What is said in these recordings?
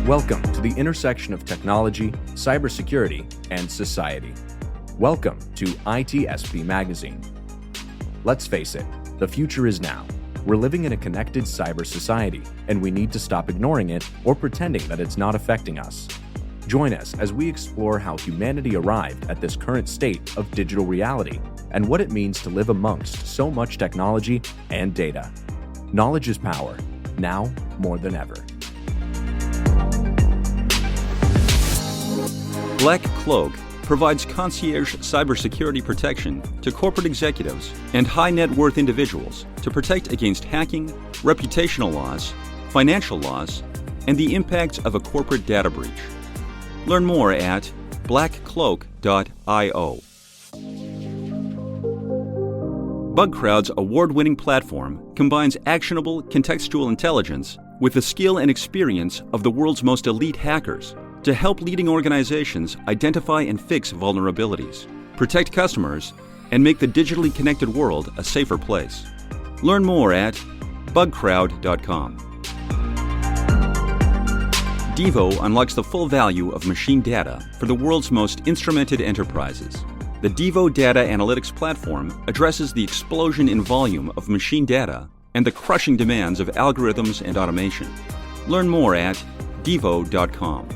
Welcome to the intersection of technology, cybersecurity, and society. Welcome to ITSPmagazine. Let's face it, the future is now. We're living in a connected cyber society, and we need to stop ignoring it or pretending that it's not affecting us. Join us as we explore how humanity arrived at this current state of digital reality and what it means to live amongst so much technology and data. Knowledge is power, now more than ever. Black Cloak provides concierge cybersecurity protection to corporate executives and high net worth individuals to protect against hacking, reputational loss, financial loss, and the impact of a corporate data breach. Learn more at blackcloak.io. BugCrowd's award-winning platform combines actionable contextual intelligence with the skill and experience of the world's most elite hackers to help leading organizations identify and fix vulnerabilities, protect customers, and make the digitally connected world a safer place. Learn more at bugcrowd.com. Devo unlocks the full value of machine data for the world's most instrumented enterprises. The Devo Data Analytics Platform addresses the explosion in volume of machine data and the crushing demands of algorithms and automation. Learn more at devo.com.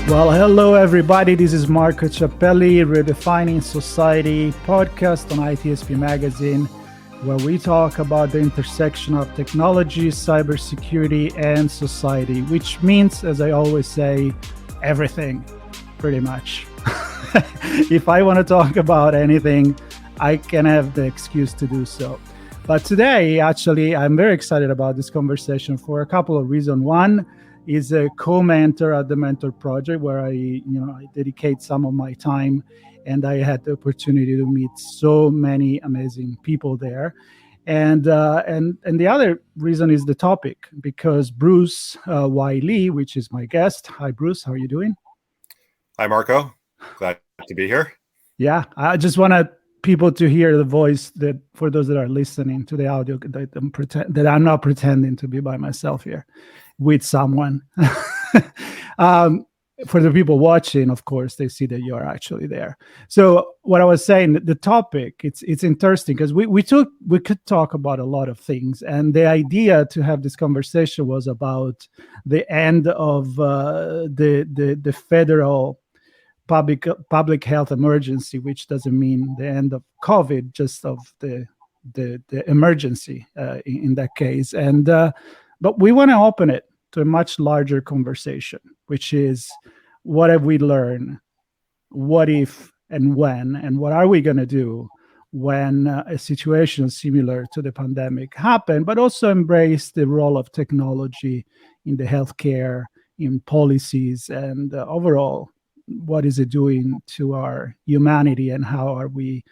Well, hello everybody. This is Marco Ciappelli, Redefining Society podcast on ITSPmagazine, where we talk about the intersection of technology, cybersecurity, and society, which means, as I always say, everything, pretty much. If I want to talk about anything, I can have the excuse to do so. But today, actually, I'm very excited about this conversation for a couple of reasons. One is a co-mentor at the Mentor Project, where I dedicate some of my time, and I had the opportunity to meet so many amazing people there. And the other reason is the topic, because Bruce Wiley, which is my guest. Hi, Bruce. How are you doing? Hi, Marco. Glad to be here. Yeah, I just wanted people to hear the voice, that for those that are listening to the audio, that I'm not pretending to be by myself here with someone. For the people watching, of course, they see that you're actually there. So what I was saying, the topic, it's interesting because we could talk about a lot of things, and the idea to have this conversation was about the end of the federal public health emergency, which doesn't mean the end of COVID, just of the emergency in that case. And but we want to open it to a much larger conversation, which is, what have we learned? What if and when? And what are we going to do when a situation similar to the pandemic happen, but also embrace the role of technology in the healthcare, in policies, and overall, what is it doing to our humanity, and how are we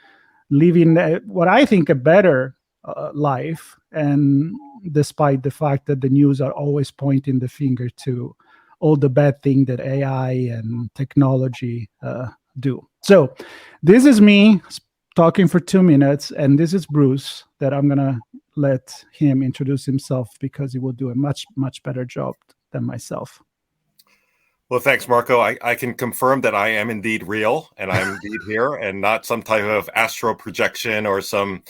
living what I think a better life, and despite the fact that the news are always pointing the finger to all the bad things that AI and technology do. So this is me talking for 2 minutes, and this is Bruce, that I'm going to let him introduce himself, because he will do a much, much better job than myself. Well, thanks, Marco. I can confirm that I am indeed real, and I'm indeed here, and not some type of astral projection or some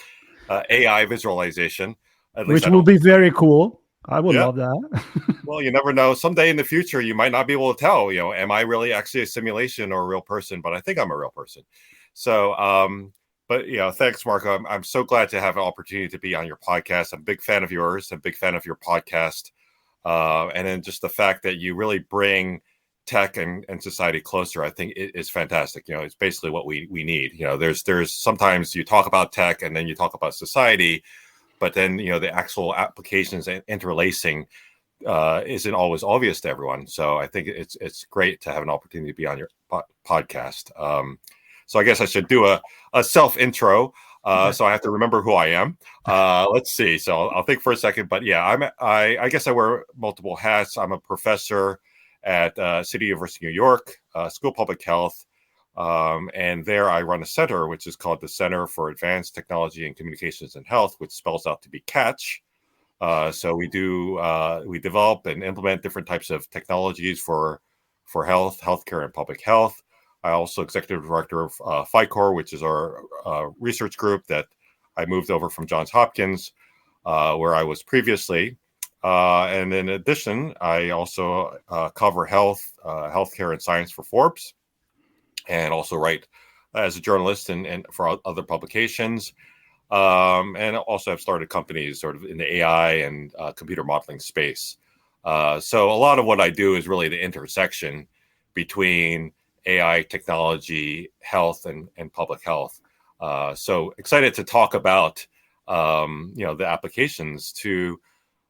AI visualization. Which will be very cool. I would love that. Well, you never know. Someday in the future, you might not be able to tell, am I really actually a simulation or a real person? But I think I'm a real person. So, but thanks, Marco. I'm so glad to have an opportunity to be on your podcast. I'm a big fan of yours. I'm a big fan of your podcast. And then just the fact that you really bring tech and society closer, I think it is fantastic. It's basically what we need. There's sometimes you talk about tech and then you talk about society, but then the actual applications and interlacing isn't always obvious to everyone. So I think it's great to have an opportunity to be on your podcast. So I guess I should do a self intro. So I have to remember who I am. Let's see. So I'll think for a second. But yeah, I guess I wear multiple hats. I'm a professor at City University of New York, School of Public Health. And there I run a center, which is called the Center for Advanced Technology and Communications in Health, which spells out to be CATCH. So we develop and implement different types of technologies for healthcare, and public health. I also executive director of FICO, which is our research group that I moved over from Johns Hopkins, where I was previously. And in addition, I also cover healthcare and science for Forbes, and also write as a journalist and for other publications. And also I've started companies sort of in the AI and computer modeling space. So a lot of what I do is really the intersection between AI, technology, health, and public health. So excited to talk about the applications to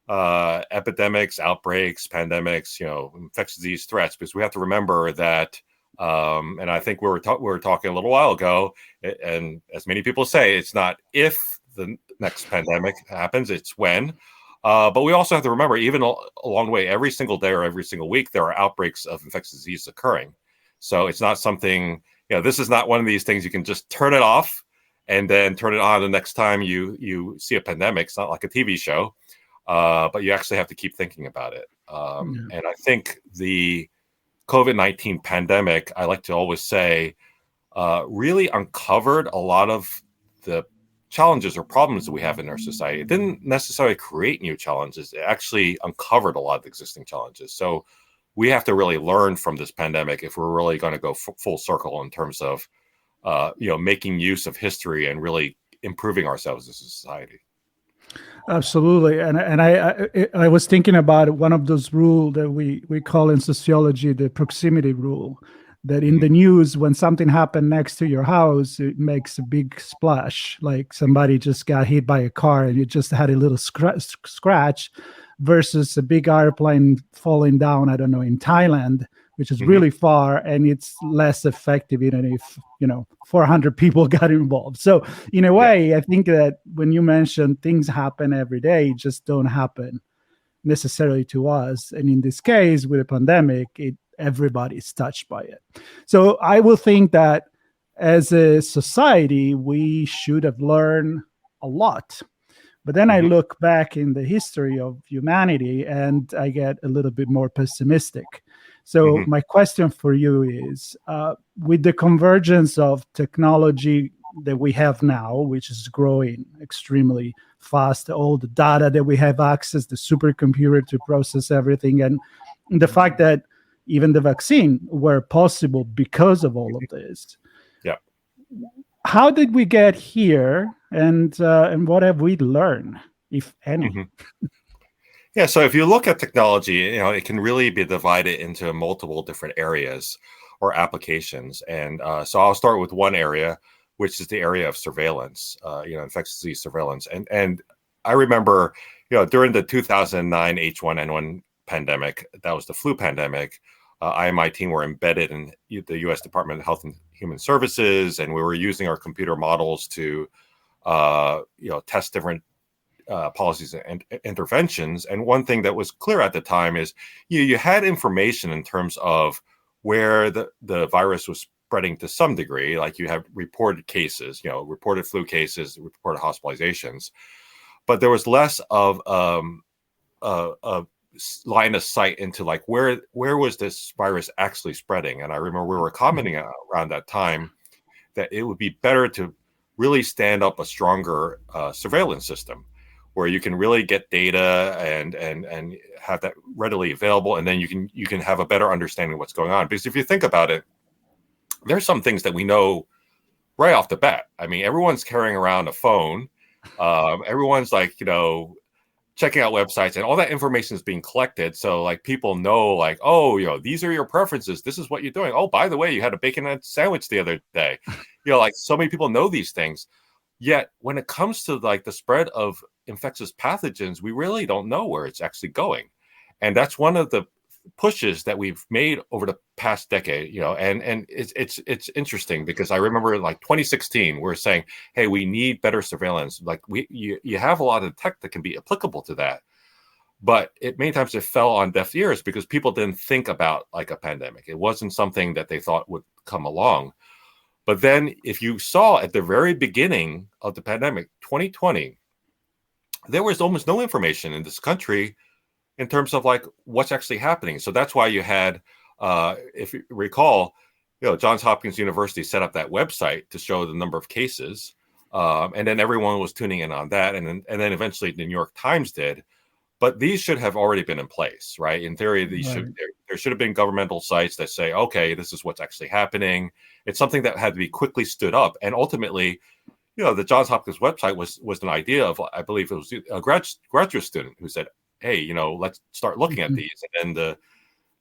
epidemics, outbreaks, pandemics, infectious disease threats, because we have to remember that, and I think we were talking a little while ago, and as many people say, it's not if the next pandemic happens, it's when. But we also have to remember, even along the way, every single day or every single week, there are outbreaks of infectious disease occurring. So it's not something, this is not one of these things you can just turn it off and then turn it on the next time you see a pandemic. It's not like a TV show, but you actually have to keep thinking about it. And I think the COVID-19 pandemic, I like to always say, really uncovered a lot of the challenges or problems that we have in our society. It didn't necessarily create new challenges. It actually uncovered a lot of existing challenges. So we have to really learn from this pandemic if we're really going to go full circle in terms of, making use of history and really improving ourselves as a society. Absolutely. And I was thinking about one of those rules that we call in sociology the proximity rule, that in the news, when something happened next to your house, it makes a big splash, like somebody just got hit by a car and you just had a little scratch, versus a big airplane falling down, I don't know, in Thailand, which is really far, and it's less effective even if 400 people got involved. So in a way, I think that when you mention things happen every day, just don't happen necessarily to us, and in this case with a pandemic, everybody's touched by it. So I will think that as a society we should have learned a lot. But then I look back in the history of humanity and I get a little bit more pessimistic. So my question for you is, with the convergence of technology that we have now, which is growing extremely fast, all the data that we have access, the supercomputer to process everything, and the fact that even the vaccine were possible because of all of this. Yeah. How did we get here, and what have we learned, if any? Yeah, so if you look at technology, it can really be divided into multiple different areas or applications. And so I'll start with one area, which is the area of surveillance, infectious disease surveillance. And I remember, during the 2009 H1N1 pandemic, that was the flu pandemic, I and my team were embedded in the U.S. Department of Health and Human Services, and we were using our computer models to, test different policies and interventions. And one thing that was clear at the time is you had information in terms of where the virus was spreading to some degree, like you have reported cases, reported flu cases, reported hospitalizations, but there was less of a line of sight into like where was this virus actually spreading. And I remember we were commenting around that time that it would be better to really stand up a stronger surveillance system where you can really get data and have that readily available, and then you can have a better understanding of what's going on. Because if you think about it, there's some things that we know right off the bat. I mean, everyone's carrying around a phone. Everyone's like, checking out websites, and all that information is being collected. So like people know like, oh, these are your preferences. This is what you're doing. Oh, by the way, you had a bacon sandwich the other day. Like so many people know these things. Yet when it comes to like the spread of infectious pathogens, we really don't know where it's actually going. And that's one of the pushes that we've made over the past decade, and it's interesting because I remember in like 2016, we're saying, hey, we need better surveillance. Like you have a lot of tech that can be applicable to that, but many times it fell on deaf ears because people didn't think about like a pandemic. It wasn't something that they thought would come along. But then if you saw at the very beginning of the pandemic, 2020, there was almost no information in this country in terms of like what's actually happening. So that's why you had, if you recall, Johns Hopkins University set up that website to show the number of cases. And then everyone was tuning in on that. And then eventually the New York Times did. But these should have already been in place, right? In theory, there should have been governmental sites that say, okay, this is what's actually happening. It's something that had to be quickly stood up. And ultimately, the Johns Hopkins website was an idea of, I believe it was a graduate student who said, hey, let's start looking at these. And then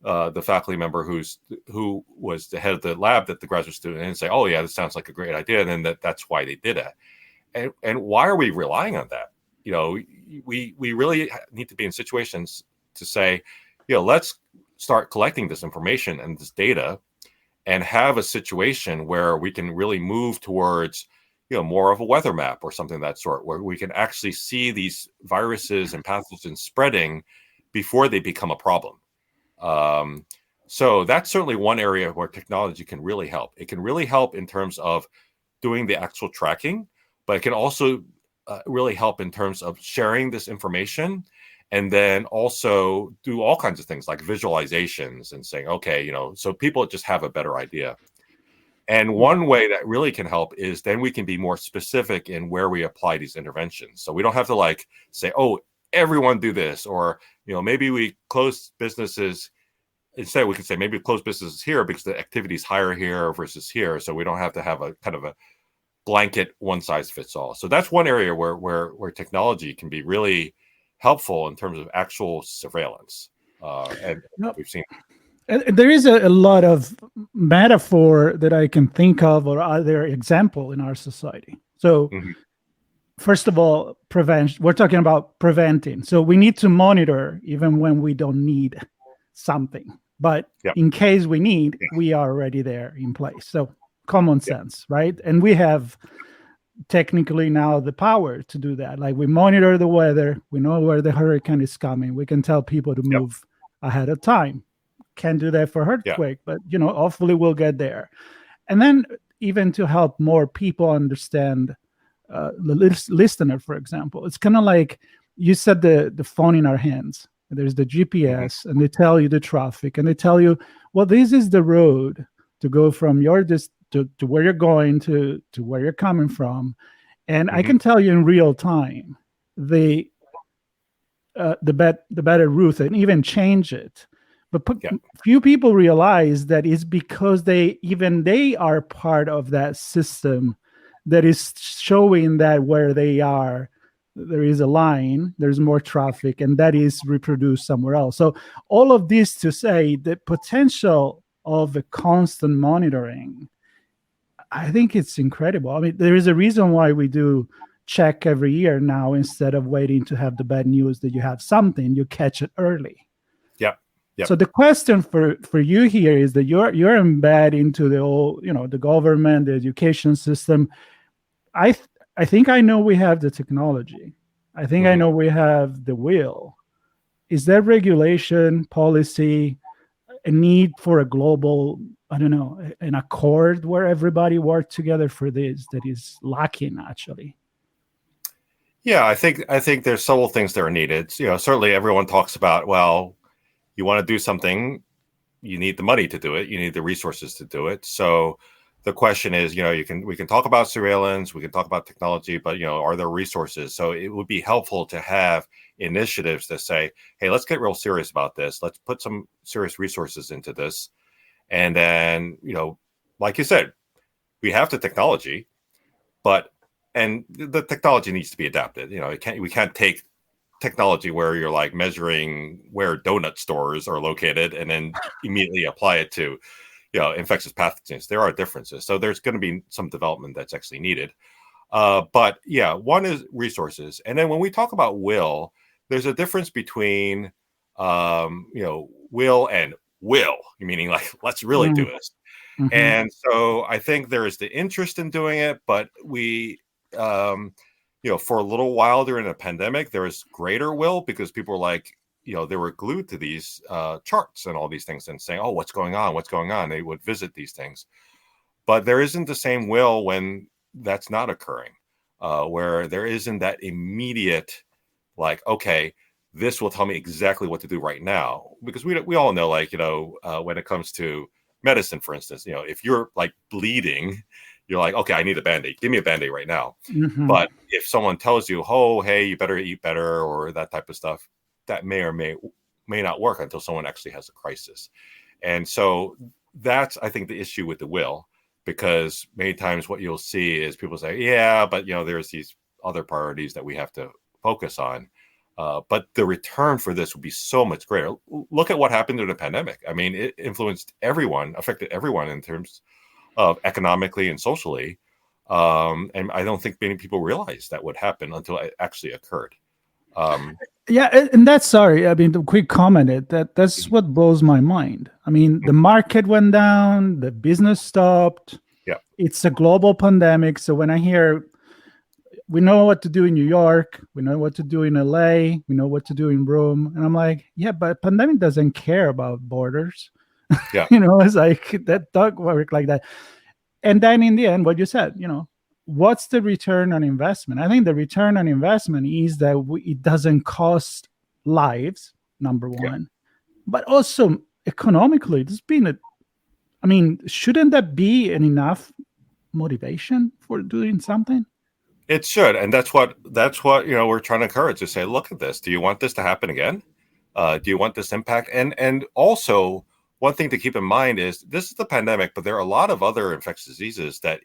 the faculty member who was the head of the lab that the graduate student and say, oh yeah, this sounds like a great idea. And then that's why they did it. And why are we relying on that? We really need to be in situations to say, let's start collecting this information and this data and have a situation where we can really move towards, more of a weather map or something of that sort, where we can actually see these viruses and pathogens spreading before they become a problem. So that's certainly one area where technology can really help. It can really help in terms of doing the actual tracking, but it can also really help in terms of sharing this information, and then also do all kinds of things like visualizations and saying, okay, so people just have a better idea. And one way that really can help is then we can be more specific in where we apply these interventions. So we don't have to like say, oh, everyone do this, or, maybe we close businesses. Instead, we can say maybe close businesses here because the activity is higher here versus here. So we don't have to have a kind of a blanket one size fits all. So that's one area where technology can be really helpful in terms of actual surveillance. And we've seen. And there is a lot of metaphor that I can think of or other example in our society. So first of all, prevention. We're talking about preventing. So we need to monitor even when we don't need something. But in case we need, we are already there in place. So common sense, right? And we have technically now the power to do that. Like we monitor the weather, we know where the hurricane is coming. We can tell people to move ahead of time. Can't do that for earthquake, but hopefully we'll get there. And then even to help more people understand the listener, for example, it's kind of like you said the phone in our hands. There's the GPS, and they tell you the traffic, and they tell you, well, this is the road to go from to where you're going to where you're coming from. And I can tell you in real time the better route and even change it. But few people realize that it's because they are part of that system that is showing that where they are, there is a line, there's more traffic, and that is reproduced somewhere else. So all of this to say the potential of the constant monitoring, I think it's incredible. I mean, there is a reason why we do check every year now instead of waiting to have the bad news that you have something, you catch it early. So the question for you here is that you're embedded into the whole, the government, the education system. I think I know we have the technology. I think I know we have the will. Is there regulation, policy, a need for a global, an accord where everybody works together for this that is lacking actually? Yeah, I think there's several things that are needed. Certainly everyone talks about, well, you want to do something, you need the money to do it, you need the resources to do it. So the question is, we can talk about surveillance, we can talk about technology, but are there resources? So it would be helpful to have initiatives that say, hey, let's get real serious about this. Let's put some serious resources into this. And then, like you said, we have the technology, and the technology needs to be adapted. We can't take technology where you're like measuring where donut stores are located and then immediately apply it to infectious pathogens. There are differences, so there's going to be some development that's actually needed, but one is resources. And then when we talk about will, there's a difference between will and will, meaning like let's really do this. And so I think there is the interest in doing it, but we for a little while during the pandemic, there was greater will because people were like, they were glued to these charts and all these things and saying, oh, what's going on? They would visit these things. but there isn't the same will when that's not occurring, where there isn't that immediate, like, okay, this will tell me exactly what to do right now. Because we all know, like, when it comes to medicine, for instance, if you're like bleeding, you're like, okay, I need a Band-Aid. Give me a Band-Aid right now. Mhm. But if someone tells you, oh, hey, you better eat better, or that type of stuff, that may or may not work until someone actually has a crisis. And so that's, I think, the issue with the will, because many times what you'll see is people say, yeah, but there's these other priorities that we have to focus on. But the return for this would be so much greater. Look at what happened during the pandemic. I mean, it influenced everyone, affected everyone in terms of economically and socially. And I don't think many people realized that would happen until it actually occurred. Yeah, and that's, sorry, I mean, the quick comment, that's what blows my mind. I mean, the market went down, the business stopped. Yeah. It's a global pandemic. So when I hear we know what to do in New York, we know what to do in LA, we know what to do in Rome, and I'm like, yeah, but pandemic doesn't care about borders. Yeah. It's like that dog work like that. And then in the end, what you said, what's the return on investment? I think the return on investment is that it doesn't cost lives, number one, but also economically, shouldn't that be an enough motivation for doing something? It should, and that's what we're trying to encourage, to say, look at this. Do you want this to happen again? Do you want this impact? And also, one thing to keep in mind is this is the pandemic, but there are a lot of other infectious diseases that,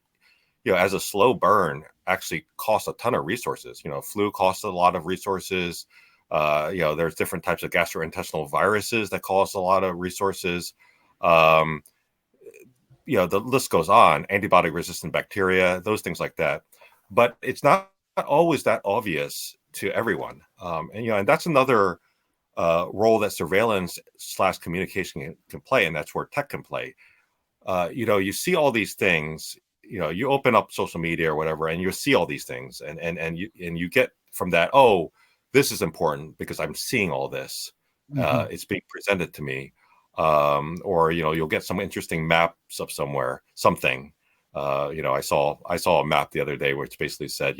as a slow burn, actually cost a ton of resources. Flu costs a lot of resources. There's different types of gastrointestinal viruses that cost a lot of resources. The list goes on. Antibiotic-resistant bacteria, those things like that. But it's not always that obvious to everyone. And that's another role that surveillance / communication can play, and that's where tech can play. You see all these things. You open up social media or whatever, and you see all these things, and you get from that, oh, this is important because I'm seeing all this. It's being presented to me, or you'll get some interesting maps of something. I saw a map the other day which basically said,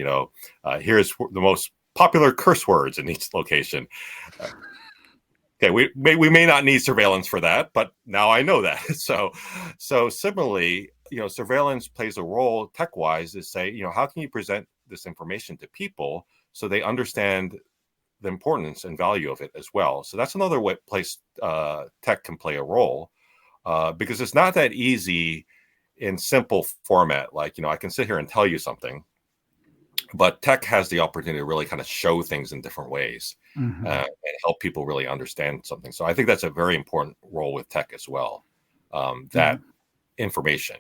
here's the most popular curse words in each location. Okay, we may not need surveillance for that, but now I know that. So similarly, surveillance plays a role tech-wise to say, how can you present this information to people so they understand the importance and value of it as well. So that's another place tech can play a role, because it's not that easy in simple format. Like, I can sit here and tell you something, but tech has the opportunity to really kind of show things in different ways, and help people really understand something. So I think that's a very important role with tech as well, that information.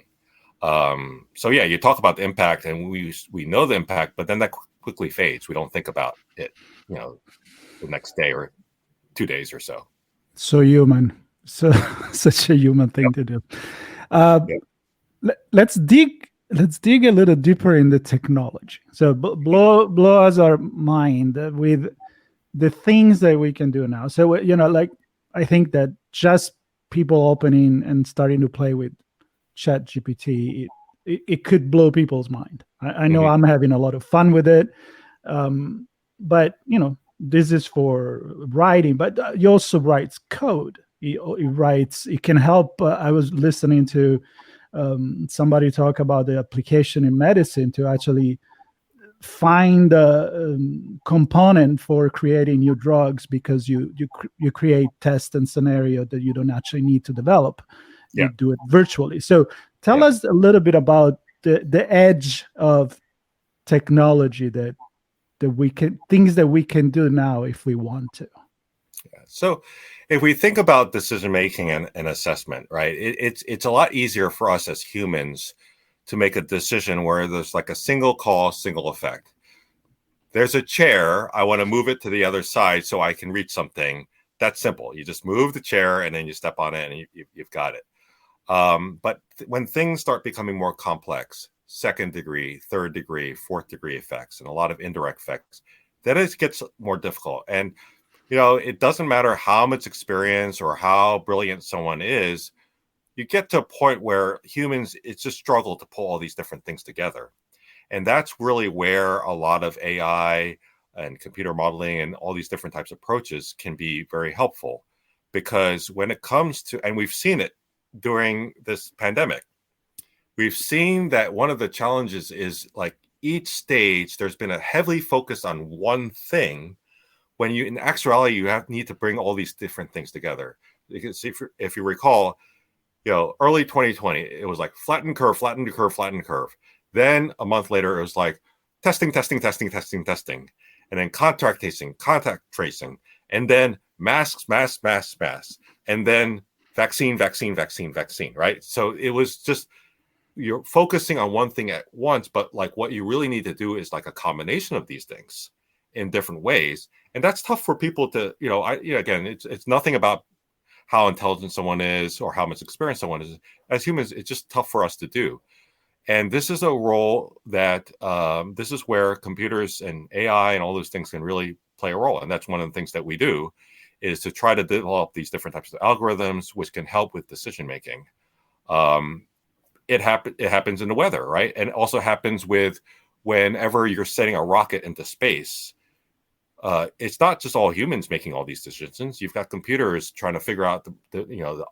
So yeah, you talk about the impact, and we know the impact, but then that quickly fades. We don't think about it, the next day or 2 days or so. So human, such a human thing to do. Let's dig a little deeper in the technology. So blow us our mind with the things that we can do now. So I think that just people opening and starting to play with ChatGPT, it could blow people's mind. I know I'm having a lot of fun with it, but this is for writing. But he also writes code. It can help. I was listening to somebody talk about the application in medicine to actually find a component for creating new drugs, because you create tests and scenario that you don't actually need to develop. You do it virtually. So tell us a little bit about the edge of technology that things that we can do now if we want to. So if we think about decision making and assessment, right, it's a lot easier for us as humans to make a decision where there's like a single cause, single effect. There's a chair, I want to move it to the other side so I can reach something. That's simple. You just move the chair and then you step on it and you've got it. But when things start becoming more complex, second degree, third degree, fourth degree effects, and a lot of indirect effects, then it gets more difficult. And it doesn't matter how much experience or how brilliant someone is, you get to a point where humans, it's just struggle to pull all these different things together. And that's really where a lot of AI and computer modeling and all these different types of approaches can be very helpful. Because when it comes to, and we've seen it during this pandemic, we've seen that one of the challenges is like each stage, there's been a heavily focus on one thing, when you, in actuality, you need to bring all these different things together. Because if you recall, early 2020, it was like flatten curve, flatten the curve, flatten the curve. Then a month later, it was like testing. And then contact tracing. And then masks. And then vaccine, right? So it was just, you're focusing on one thing at once, but like what you really need to do is like a combination of these things in different ways. And that's tough for people to, again, it's nothing about how intelligent someone is or how much experience someone is. As humans, it's just tough for us to do. And this is a role that this is where computers and AI and all those things can really play a role. And that's one of the things that we do, is to try to develop these different types of algorithms which can help with decision making. It happens in the weather, right? And it also happens with whenever you're sending a rocket into space. It's not just all humans making all these decisions. You've got computers trying to figure out the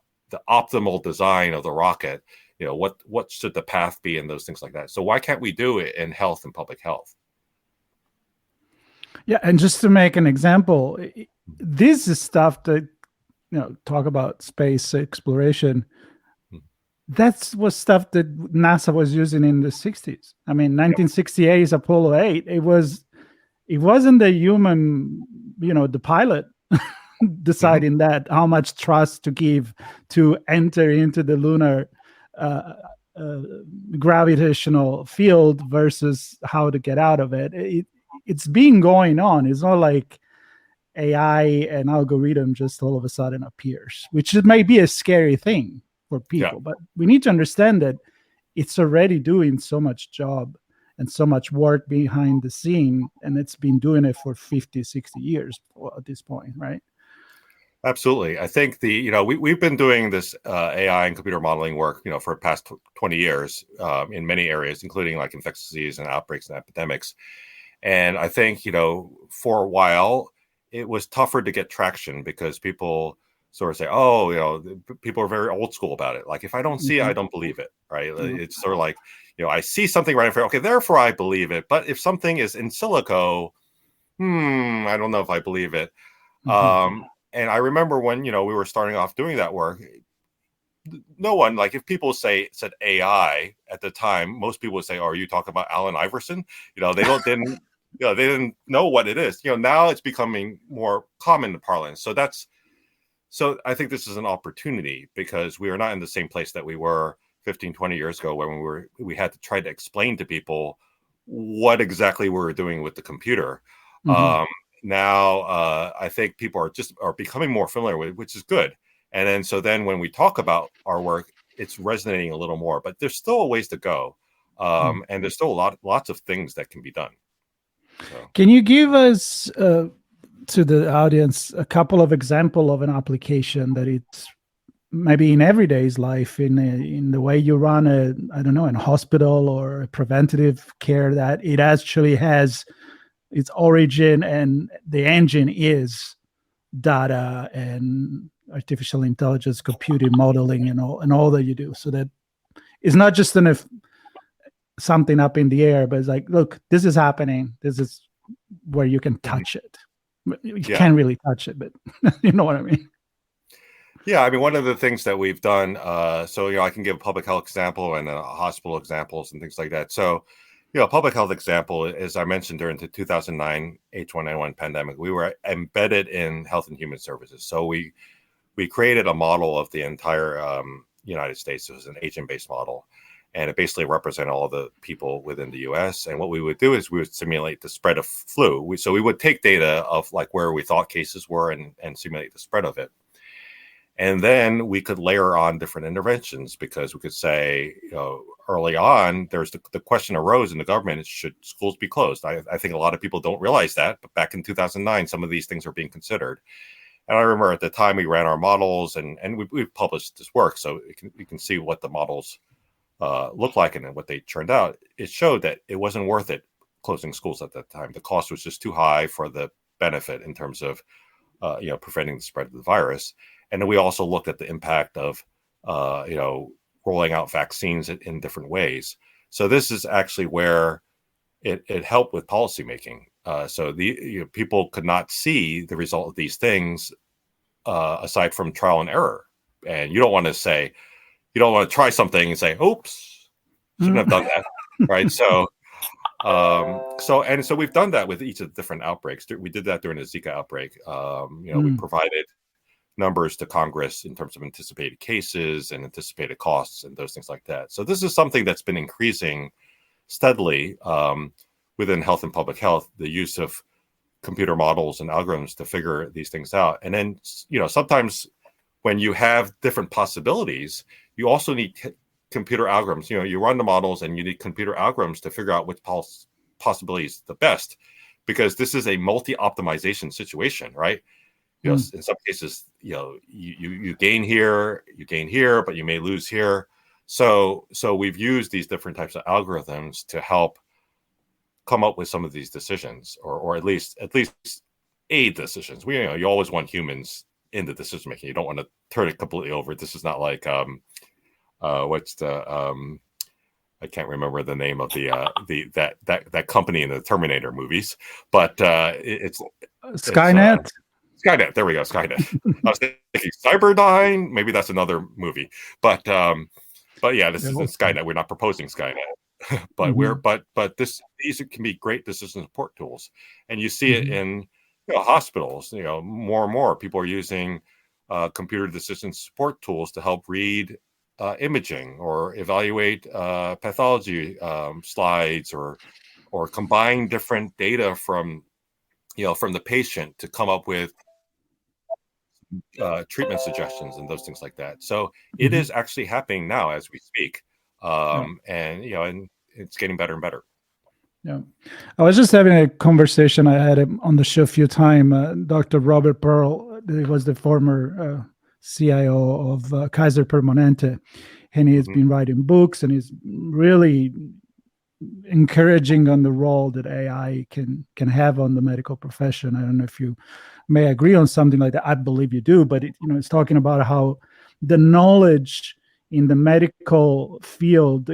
optimal design of the rocket. What should the path be and those things like that. So why can't we do it in health and public health? Yeah, and just to make an example, this is stuff that, talk about space exploration. That was stuff that NASA was using in the 60s. I mean, 1968's Apollo 8, it wasn't the human, the pilot deciding that how much trust to give to enter into the lunar gravitational field versus how to get out of it. It's been going on. It's not like AI and algorithm just all of a sudden appears, which may be a scary thing for people. But we need to understand that it's already doing so much job and so much work behind the scene, and it's been doing it for 50, 60 years at this point, right? Absolutely. I think we've been doing this AI and computer modeling work, for the past 20 years in many areas, including like infectious disease and outbreaks and epidemics. And I think, for a while, it was tougher to get traction because people sort of say, people are very old school about it. Like, if I don't see it, I don't believe it, right? It's sort of like, I see something right in front, okay, therefore I believe it. But if something is in silico, I don't know if I believe it. And I remember when, we were starting off doing that work, no one, like, if people said AI at the time, most people would say, are you talking about Allen Iverson? They didn't know what it is. Now it's becoming more common in parlance. So I think this is an opportunity, because we are not in the same place that we were 15, 20 years ago, when we had to try to explain to people what exactly we were doing with the computer. Now, I think people are becoming more familiar with it, which is good. And then when we talk about our work, it's resonating a little more, but there's still a ways to go. And there's still lots of things that can be done. So. Can you give us, to the audience, a couple of examples of an application that it's maybe in everyday's life, in the way you run a hospital or a preventative care, that it actually has its origin and the engine is data and artificial intelligence, computing, modeling, and all that you do, so that it's not just something up in the air, but it's like, look, this is happening. This is where you can touch it. You can't really touch it, but you know what I mean? Yeah, I mean, one of the things that we've done, I can give a public health example and hospital examples and things like that. So, a public health example, as I mentioned, during the 2009 H1N1 pandemic, we were embedded in Health and Human Services. So we created a model of the entire United States. It was an agent-based model, and it basically represented all of the people within the U.S. And what we would do is we would simulate the spread of flu. So we would take data of like where we thought cases were and simulate the spread of it. And then we could layer on different interventions, because we could say, early on, there's the question arose in the government: should schools be closed? I think a lot of people don't realize that, but back in 2009, some of these things are being considered. And I remember at the time we ran our models, and we've published this work, so you can see what the models looked like and what they turned out. It showed that it wasn't worth it closing schools at that time. The cost was just too high for the benefit in terms of preventing the spread of the virus. And then we also looked at the impact of rolling out vaccines in different ways. So this is actually where it helped with policymaking. So people could not see the result of these things aside from trial and error. And you don't want to try something and say, "Oops, shouldn't have done that," right? So we've done that with each of the different outbreaks. We did that during the Zika outbreak. We provided numbers to Congress in terms of anticipated cases and anticipated costs and those things like that. So this is something that's been increasing steadily within health and public health, the use of computer models and algorithms to figure these things out. And then, sometimes when you have different possibilities, you also need computer algorithms. You run the models and you need computer algorithms to figure out which possibility is the best, because this is a multi-optimization situation, right? In some cases, you gain here, but you may lose here. So we've used these different types of algorithms to help come up with some of these decisions, or at least aid decisions. You always want humans in the decision making. You don't want to turn it completely over. This is not like what's the I can't remember the name of that company in the Terminator movies, but it's Skynet. Skynet. There we go. Skynet. I was thinking Cyberdyne. Maybe that's another movie, but yeah, this isn't Skynet. We're not proposing Skynet, but these can be great decision support tools, and you see it in hospitals. More and more people are using computer decision support tools to help read imaging or evaluate pathology slides, or combine different data from the patient to come up with treatment suggestions and those things like that. So it is actually happening now as we speak, and it's getting better and better. Yeah, I was just having a conversation. I had him on the show a few times. Dr. Robert Pearl, he was the former CIO of Kaiser Permanente, and he's been writing books, and he's really encouraging on the role that AI can have on the medical profession. I don't know if you may agree on something like that. I believe you do, but it's talking about how the knowledge in the medical field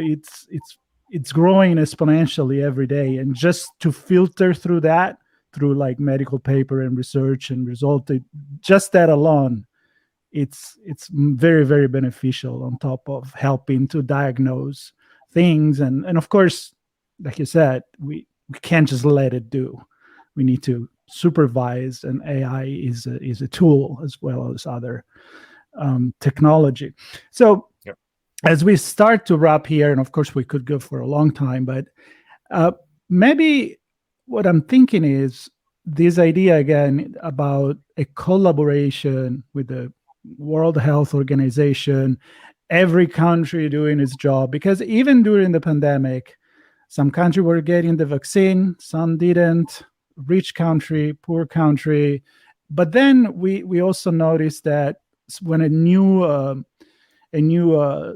it's growing exponentially every day, and just to filter through that through like medical paper and research and result, just that alone, it's very, very beneficial on top of helping to diagnose things. And of course, like you said, we can't just let it do. We need to supervise, and AI is a tool as well as other technology. So as we start to wrap here, and of course we could go for a long time, but maybe what I'm thinking is this idea again about a collaboration with the World Health Organization, every country doing its job, because even during the pandemic, some countries were getting the vaccine, some didn't, rich country, poor country. But then we also noticed that when a new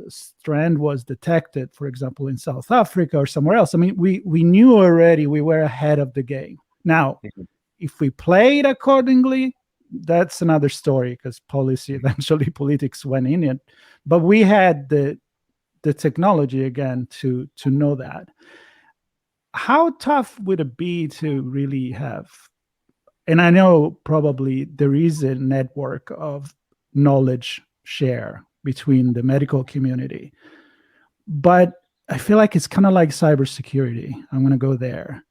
strand was detected, for example, in South Africa or somewhere else, I mean, we knew already we were ahead of the game. Now, if we played accordingly, that's another story, because politics went in it. But we had the technology again to know that. How tough would it be to really have, and I know probably there is a network of knowledge share between the medical community, but I feel like it's kind of like cybersecurity. I'm going to go there.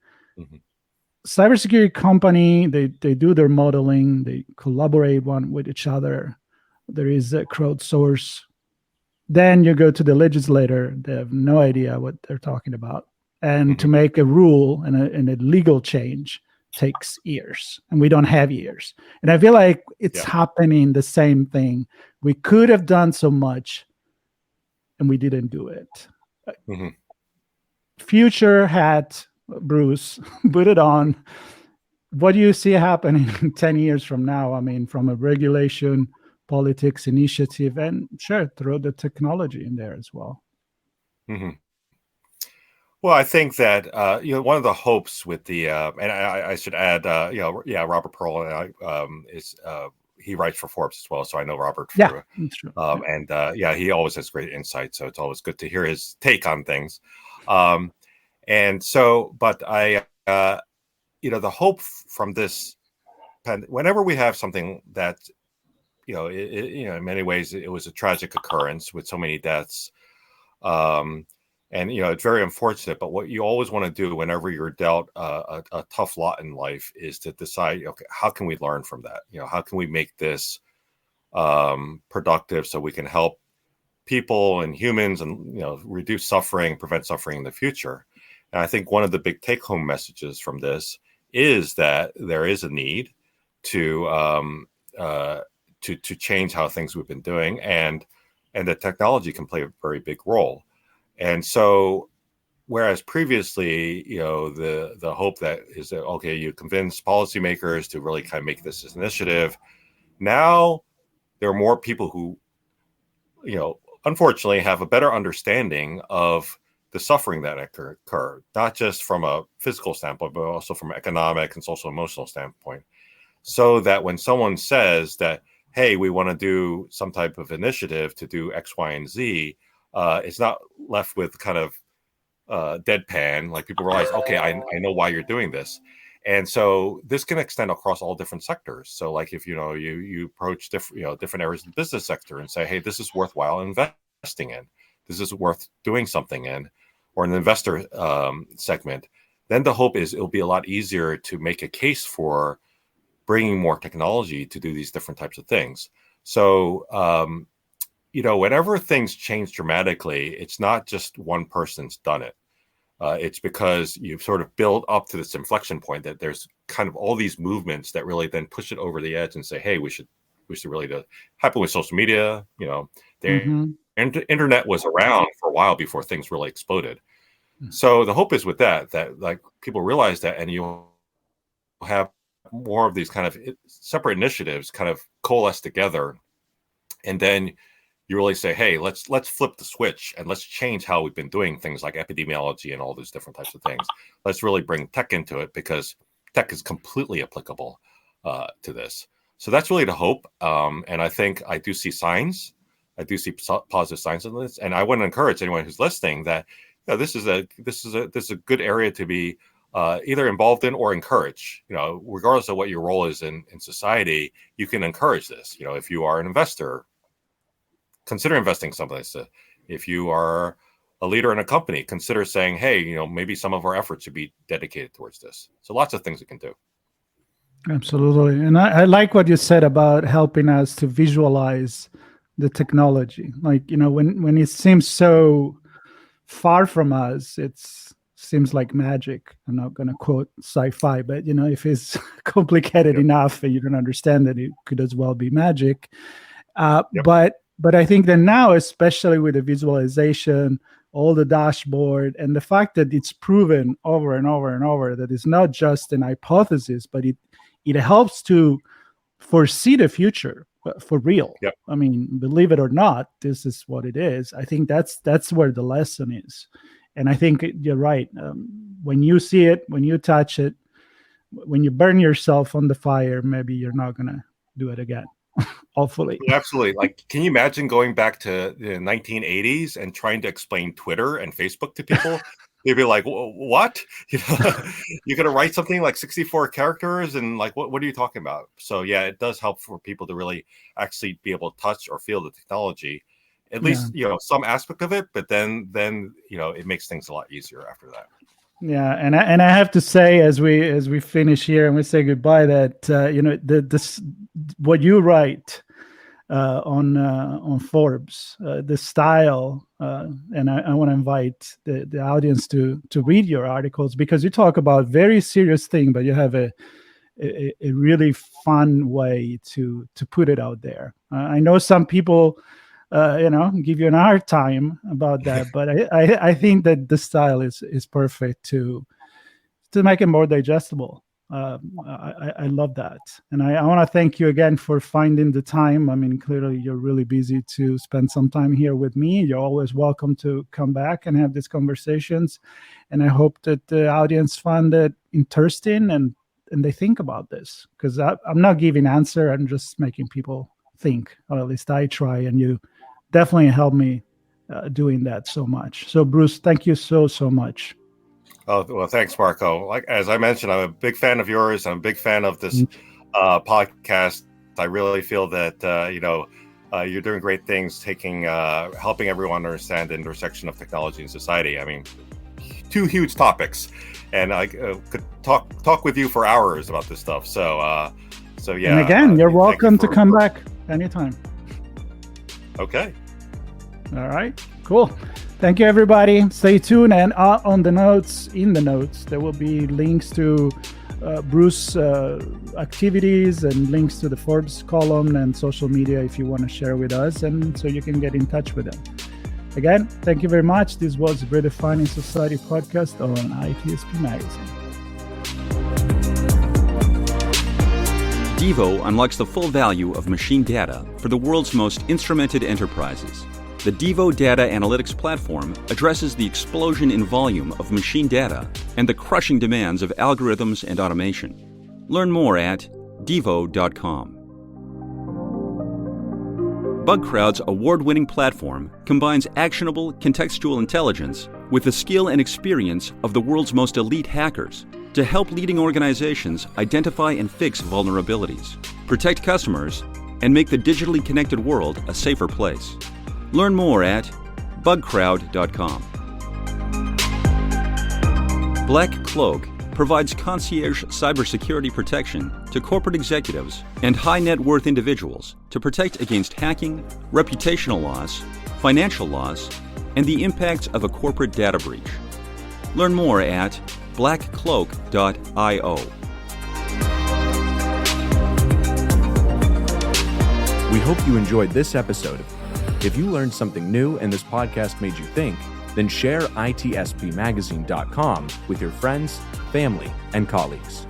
Cybersecurity company, they do their modeling, they collaborate one with each other. There is a crowdsource. Then you go to the legislator, they have no idea what they're talking about. And to make a rule and a legal change takes years, and we don't have years. And I feel like it's happening the same thing. We could have done so much, and we didn't do it. Future hat, Bruce, put it on. what do you see happening 10 years from now? I mean, from a regulation, politics, initiative, and sure, throw the technology in there as well. Mm-hmm. Well, I think that one of the hopes with the and I should add, Robert Pearl is he writes for Forbes as well, so I know Robert. Yeah, that's true. And he always has great insight, so it's always good to hear his take on things. And so, but I, the hope from this, whenever we have something that, in many ways it was a tragic occurrence with so many deaths. And it's very unfortunate, but what you always want to do whenever you're dealt a tough lot in life is to decide, okay, how can we learn from that? How can we make this productive so we can help people and humans and reduce suffering, prevent suffering in the future? And I think one of the big take-home messages from this is that there is a need to change how things we've been doing, and that technology can play a very big role. And so, whereas previously, the hope that is that, okay, you convince policymakers to really kind of make this as an initiative. Now, there are more people who, unfortunately, have a better understanding of the suffering that occur, not just from a physical standpoint, but also from an economic and social emotional standpoint. So that when someone says that, hey, we want to do some type of initiative to do X, Y, and Z, it's not left with kind of deadpan, like people realize, okay, I know why you're doing this. And so this can extend across all different sectors. So like if, you approach different areas of the business sector and say, hey, this is worthwhile investing in, this is worth doing something in, or an investor segment, then the hope is it'll be a lot easier to make a case for bringing more technology to do these different types of things. So, whenever things change dramatically, it's not just one person's done it. It's because you've sort of built up to this inflection point that there's kind of all these movements that really then push it over the edge and say, hey, we should really do. Happen with social media. The internet was around for a while before things really exploded. Mm-hmm. So the hope is with that like people realize that, and you'll have more of these kind of separate initiatives kind of coalesce together, and then you really say, hey, let's flip the switch and let's change how we've been doing things like epidemiology and all those different types of things. Let's really bring tech into it, because tech is completely applicable to this. So that's really the hope. And I think I do see signs. I do see positive signs in this. And I want to encourage anyone who's listening that this is a good area to be either involved in or encourage. Regardless of what your role is in society, you can encourage this. If you are an investor, consider investing someplace. If you are a leader in a company, consider saying, hey, maybe some of our efforts should be dedicated towards this. So lots of things we can do. Absolutely. And I like what you said about helping us to visualize the technology. Like, when it seems so far from us, it seems like magic. I'm not going to quote sci-fi, but, if it's complicated enough and you don't understand it, it could as well be magic. But I think that now, especially with the visualization, all the dashboard, and the fact that it's proven over and over and over that it's not just an hypothesis, but it helps to foresee the future for real. Yep. I mean, believe it or not, this is what it is. I think that's where the lesson is. And I think you're right. When you see it, when you touch it, when you burn yourself on the fire, maybe you're not going to do it again. Hopefully. Yeah, absolutely. Like, can you imagine going back to the 1980s and trying to explain Twitter and Facebook to people? They'd be like, what? You're going to write something like 64 characters and like, what are you talking about? So yeah, it does help for people to really actually be able to touch or feel the technology, at least, some aspect of it, but then, it makes things a lot easier after that. Yeah, and I have to say, as we finish here and we say goodbye, that this what you write on Forbes, the style, and I want to invite the audience to read your articles, because you talk about very serious thing, but you have a really fun way to put it out there. I know some people give you an hard time about that, but I think that the style is perfect to make it more digestible. I love that. And I want to thank you again for finding the time. I mean, clearly you're really busy to spend some time here with me. You're always welcome to come back and have these conversations. And I hope that the audience found it interesting and they think about this, because I'm not giving answer. I'm just making people think, or at least I try. And you definitely help me doing that so much. So Bruce, thank you so much. Oh, well, thanks, Marco. Like, as I mentioned, I'm a big fan of yours. I'm a big fan of this podcast. I really feel that, you're doing great things, helping everyone understand the intersection of technology and society. I mean, two huge topics, and I could talk with you for hours about this stuff. So yeah. And again, you're welcome to come back anytime. Okay. All right, cool. Thank you, everybody. Stay tuned. And in the notes, there will be links to Bruce's activities and links to the Forbes column and social media if you want to share with us, and so you can get in touch with them. Again, thank you very much. This was Redefining Society podcast on ITSP Magazine. Devo unlocks the full value of machine data for the world's most instrumented enterprises. The Devo Data Analytics Platform addresses the explosion in volume of machine data and the crushing demands of algorithms and automation. Learn more at devo.com. BugCrowd's award-winning platform combines actionable contextual intelligence with the skill and experience of the world's most elite hackers to help leading organizations identify and fix vulnerabilities, protect customers, and make the digitally connected world a safer place. Learn more at bugcrowd.com. Black Cloak provides concierge cybersecurity protection to corporate executives and high net worth individuals to protect against hacking, reputational loss, financial loss, and the impacts of a corporate data breach. Learn more at blackcloak.io. We hope you enjoyed this episode. If you learned something new and this podcast made you think, then share ITSPmagazine.com with your friends, family, and colleagues.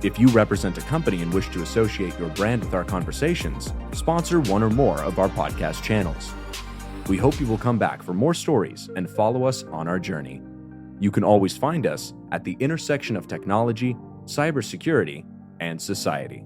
If you represent a company and wish to associate your brand with our conversations, sponsor one or more of our podcast channels. We hope you will come back for more stories and follow us on our journey. You can always find us at the intersection of technology, cybersecurity, and society.